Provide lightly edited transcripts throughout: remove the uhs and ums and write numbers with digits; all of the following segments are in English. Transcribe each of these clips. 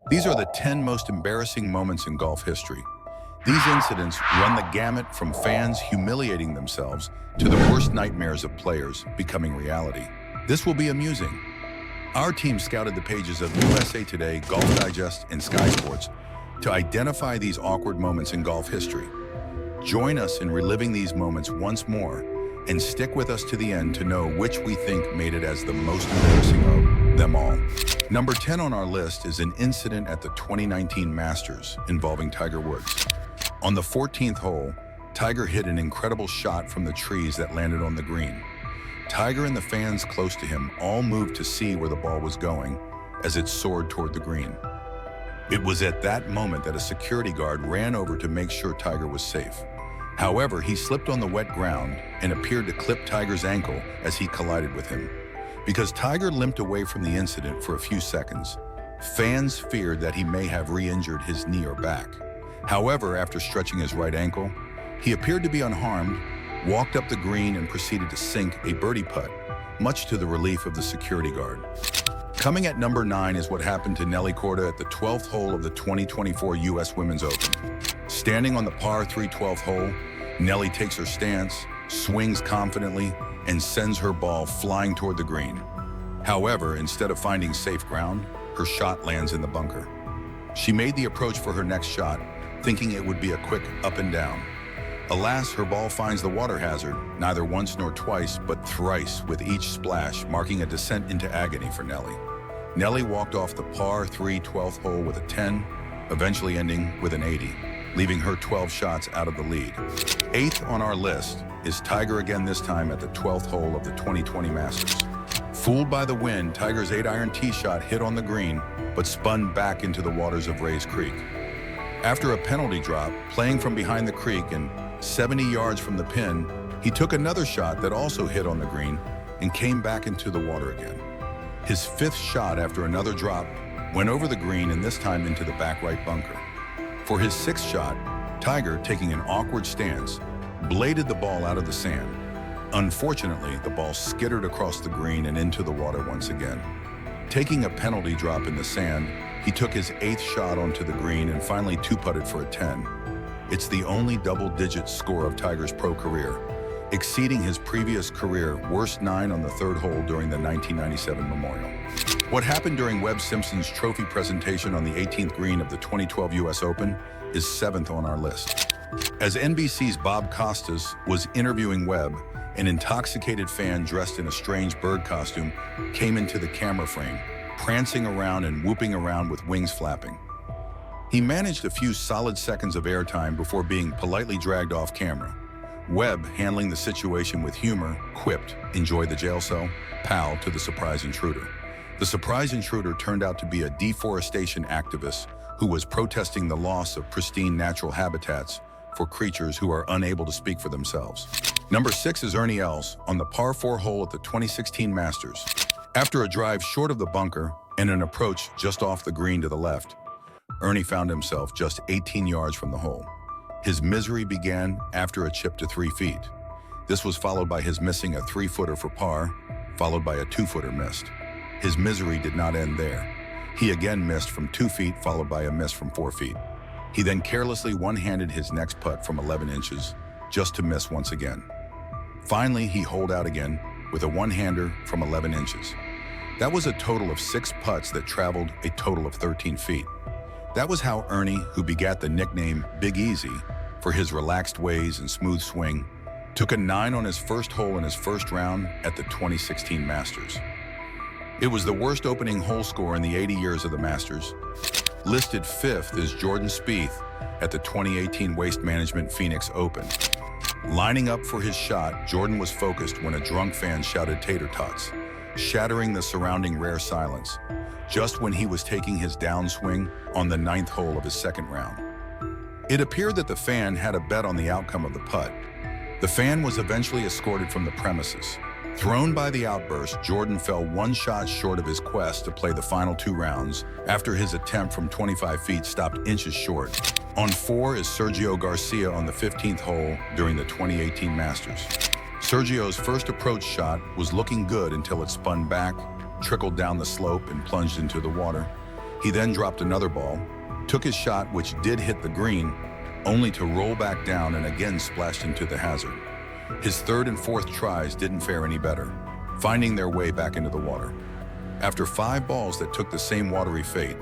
These are the 10 most embarrassing moments in golf history. These incidents run the gamut from fans humiliating themselves to the worst nightmares of players becoming reality. This will be amusing. Our team scouted the pages of USA Today, Golf Digest, and Sky Sports to identify these awkward moments in golf history. Join us in reliving these moments once more and stick with us to the end to know which we think made it as the most embarrassing of them all. Number 10 on our list is an incident at the 2019 Masters involving Tiger Woods. On the 14th hole, Tiger hit an incredible shot from the trees that landed on the green. Tiger and the fans close to him all moved to see where the ball was going as it soared toward the green. It was at that moment that a security guard ran over to make sure Tiger was safe. However, he slipped on the wet ground and appeared to clip Tiger's ankle as he collided with him. Because Tiger limped away from the incident for a few seconds, fans feared that he may have re-injured his knee or back. However, after stretching his right ankle, he appeared to be unharmed, walked up the green and proceeded to sink a birdie putt, much to the relief of the security guard. Coming at number 9 is what happened to Nelly Korda at the 12th hole of the 2024 U.S. Women's Open. Standing on the par 3 12th hole, Nelly takes her stance, swings confidently, and sends her ball flying toward the green. However, instead of finding safe ground, her shot lands in the bunker. She made the approach for her next shot, thinking it would be a quick up and down. Alas, her ball finds the water hazard, neither once nor twice, but thrice with each splash, marking a descent into agony for Nelly. Nelly walked off the par 3 12th hole with a 10, eventually ending with an 80, leaving her 12 shots out of the lead. 8th on our list is Tiger again, this time at the 12th hole of the 2020 Masters. Fooled by the wind, Tiger's 8-iron tee shot hit on the green, but spun back into the waters of Rays Creek. After a penalty drop, playing from behind the creek and 70 yards from the pin, he took another shot that also hit on the green and came back into the water again. His 5th shot after another drop went over the green and this time into the back right bunker. For his 6th shot, Tiger, taking an awkward stance, bladed the ball out of the sand. Unfortunately, the ball skittered across the green and into the water once again. Taking a penalty drop in the sand, he took his 8th shot onto the green and finally two-putted for a 10. It's the only double-digit score of Tiger's pro career, exceeding his previous career worst 9 on the 3rd hole during the 1997 Memorial. What happened during Webb Simpson's trophy presentation on the 18th green of the 2012 U.S. Open is 7th on our list. As NBC's Bob Costas was interviewing Webb, an intoxicated fan dressed in a strange bird costume came into the camera frame, prancing around and whooping around with wings flapping. He managed a few solid seconds of airtime before being politely dragged off camera. Webb, handling the situation with humor, quipped, "Enjoy the jail cell, pal," to the surprise intruder. The surprise intruder turned out to be a deforestation activist who was protesting the loss of pristine natural habitats for creatures who are unable to speak for themselves. Number 6 is Ernie Els on the par 4 hole at the 2016 Masters. After a drive short of the bunker and an approach just off the green to the left, Ernie found himself just 18 yards from the hole. His misery began after a chip to 3 feet. This was followed by his missing a 3-footer for par, followed by a 2-footer missed. His misery did not end there. He again missed from 2 feet, followed by a miss from 4 feet. He then carelessly one-handed his next putt from 11 inches, just to miss once again. Finally, he holed out again with a one-hander from 11 inches. That was a total of 6 putts that traveled a total of 13 feet. That was how Ernie, who begat the nickname Big Easy for his relaxed ways and smooth swing, took a 9 on his first hole in his first round at the 2016 Masters. It was the worst opening hole score in the 80 years of the Masters. Listed 5th is Jordan Spieth at the 2018 Waste Management Phoenix Open. Lining up for his shot, Jordan was focused when a drunk fan shouted "tater tots," shattering the surrounding rare silence, just when he was taking his downswing on the 9th hole of his second round. It appeared that the fan had a bet on the outcome of the putt. The fan was eventually escorted from the premises. Thrown by the outburst, Jordan fell 1 shot short of his quest to play the final 2 rounds after his attempt from 25 feet stopped inches short. On 4 is Sergio Garcia on the 15th hole during the 2018 Masters. Sergio's first approach shot was looking good until it spun back, trickled down the slope, and plunged into the water. He then dropped another ball, took his shot which did hit the green, only to roll back down and again splashed into the hazard. His third and fourth tries didn't fare any better, finding their way back into the water. After 5 balls that took the same watery fate,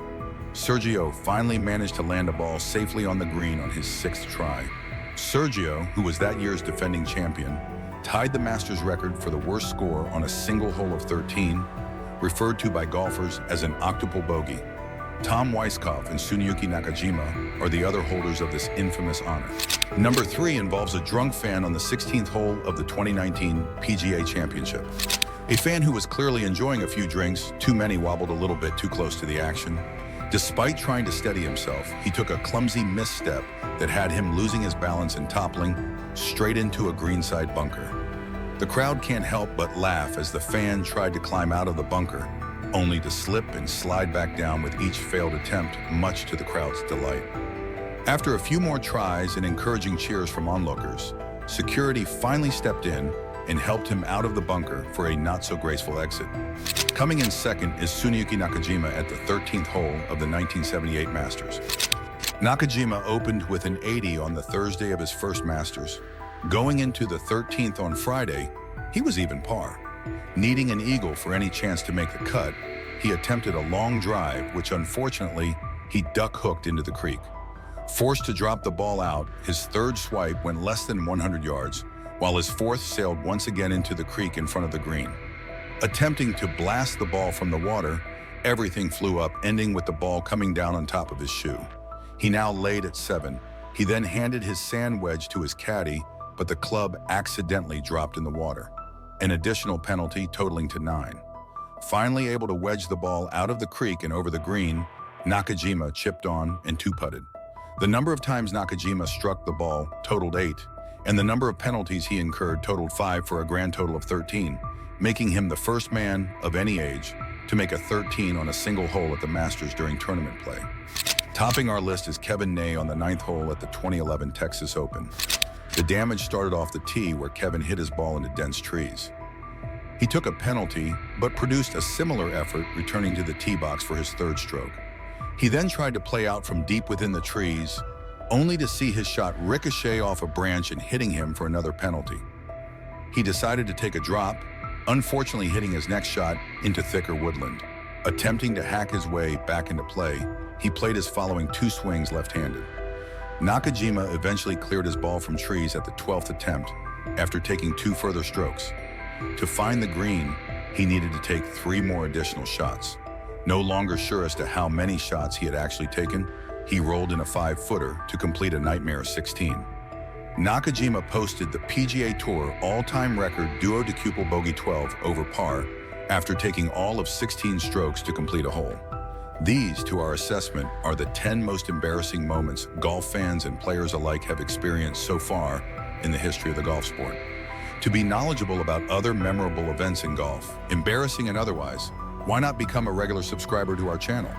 Sergio finally managed to land a ball safely on the green on his 6th try. Sergio, who was that year's defending champion, tied the Masters record for the worst score on a single hole of 13, referred to by golfers as an octuple bogey. Tom Weiskopf and Tsuneyuki Nakajima are the other holders of this infamous honor. Number 3 involves a drunk fan on the 16th hole of the 2019 PGA Championship. A fan who was clearly enjoying a few drinks, too many wobbled a little bit too close to the action. Despite trying to steady himself, he took a clumsy misstep that had him losing his balance and toppling straight into a greenside bunker. The crowd can't help but laugh as the fan tried to climb out of the bunker, only to slip and slide back down with each failed attempt, much to the crowd's delight. After a few more tries and encouraging cheers from onlookers, security finally stepped in and helped him out of the bunker for a not-so-graceful exit. Coming in second is Tsuneyuki Nakajima at the 13th hole of the 1978 Masters. Nakajima opened with an 80 on the Thursday of his first Masters. Going into the 13th on Friday, he was even par. Needing an eagle for any chance to make the cut, he attempted a long drive, which unfortunately, he duck-hooked into the creek. Forced to drop the ball out, his third swipe went less than 100 yards, while his fourth sailed once again into the creek in front of the green. Attempting to blast the ball from the water, everything flew up, ending with the ball coming down on top of his shoe. He now laid at 7. He then handed his sand wedge to his caddy, but the club accidentally dropped in the water, an additional penalty totaling to 9. Finally able to wedge the ball out of the creek and over the green, Nakajima chipped on and 2-putted. The number of times Nakajima struck the ball totaled 8, and the number of penalties he incurred totaled 5 for a grand total of 13, making him the first man of any age to make a 13 on a single hole at the Masters during tournament play. Topping our list is Kevin Na on the 9th hole at the 2011 Texas Open. The damage started off the tee where Kevin hit his ball into dense trees. He took a penalty, but produced a similar effort returning to the tee box for his 3rd stroke. He then tried to play out from deep within the trees, only to see his shot ricochet off a branch and hitting him for another penalty. He decided to take a drop, unfortunately hitting his next shot into thicker woodland. Attempting to hack his way back into play, he played his following 2 swings left-handed. Nakajima eventually cleared his ball from trees at the 12th attempt after taking 2 further strokes. To find the green, he needed to take 3 more additional shots. No longer sure as to how many shots he had actually taken, he rolled in a 5-footer to complete a nightmare 16. Nakajima posted the PGA Tour all-time record duo-decuple bogey 12 over par after taking all of 16 strokes to complete a hole. These, to our assessment, are the 10 most embarrassing moments golf fans and players alike have experienced so far in the history of the golf sport. To be knowledgeable about other memorable events in golf, embarrassing and otherwise, why not become a regular subscriber to our channel?